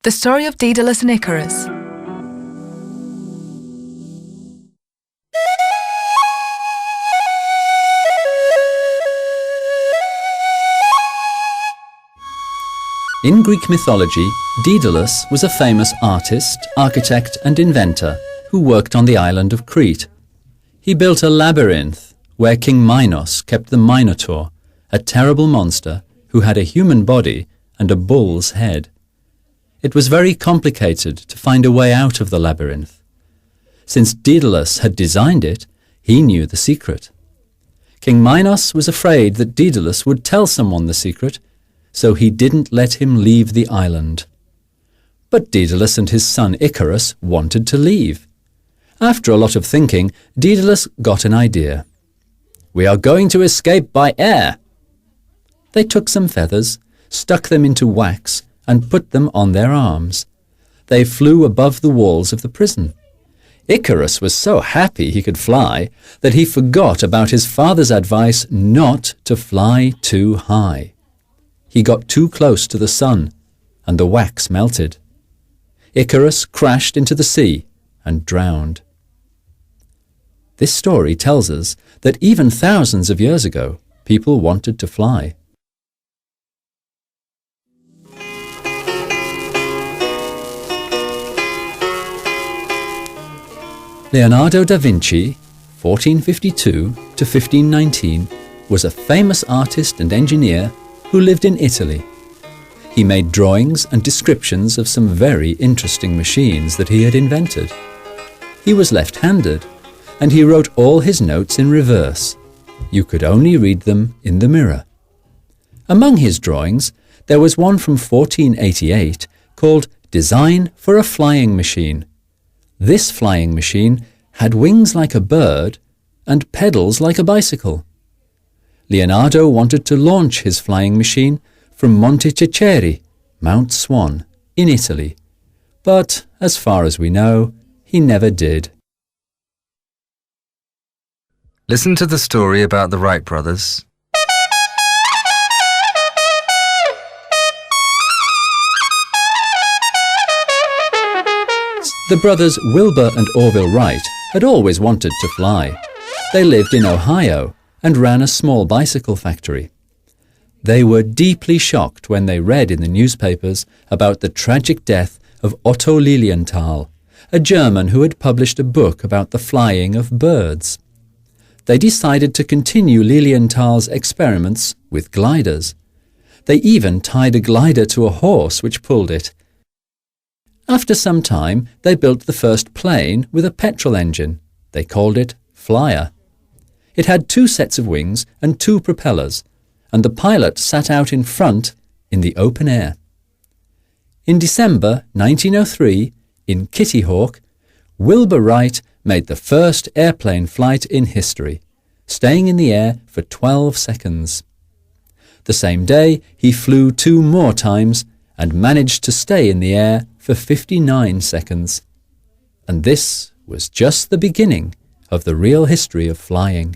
The story of Daedalus and Icarus. In Greek mythology, Daedalus was a famous artist, architect and inventor who worked on the island of Crete. He built a labyrinth where King Minos kept the Minotaur, a terrible monster who had a human body and a bull's head. It was very complicated to find a way out of the labyrinth. Since Daedalus had designed it, he knew the secret. King Minos was afraid that Daedalus would tell someone the secret, so he didn't let him leave the island. But Daedalus and his son Icarus wanted to leave. After a lot of thinking, Daedalus got an idea. "We are going to escape by air." They took some feathers, stuck them into wax, and put them on their arms. They flew above the walls of the prison. Icarus was so happy he could fly that he forgot about his father's advice not to fly too high. He got too close to the sun, and the wax melted. Icarus crashed into the sea and drowned. This story tells us that even thousands of years ago, people wanted to fly. Leonardo da Vinci, 1452 to 1519, was a famous artist and engineer who lived in Italy. He made drawings and descriptions of some very interesting machines that he had invented. He was left-handed, and he wrote all his notes in reverse. You could only read them in the mirror. Among his drawings, there was one from 1488 called Design for a Flying Machine. This flying machine had wings like a bird and pedals like a bicycle. Leonardo wanted to launch his flying machine from Monte Cecere, Mount Swan, in Italy, but as far as we know, he never did. Listen to the story about the Wright brothers. The brothers Wilbur and Orville Wright had always wanted to fly. They lived in Ohio and ran a small bicycle factory. They were deeply shocked when they read in the newspapers about the tragic death of Otto Lilienthal, a German who had published a book about the flying of birds. They decided to continue Lilienthal's experiments with gliders. They even tied a glider to a horse which pulled it. After some time, they built the first plane with a petrol engine. They called it Flyer. It had 2 sets of wings and 2 propellers, and the pilot sat out in front in the open air. In December 1903, in Kitty Hawk, Wilbur Wright made the first airplane flight in history, staying in the air for 12 seconds. The same day, he flew 2 more times and managed to stay in the air for 59 seconds. And this was just the beginning of the real history of flying.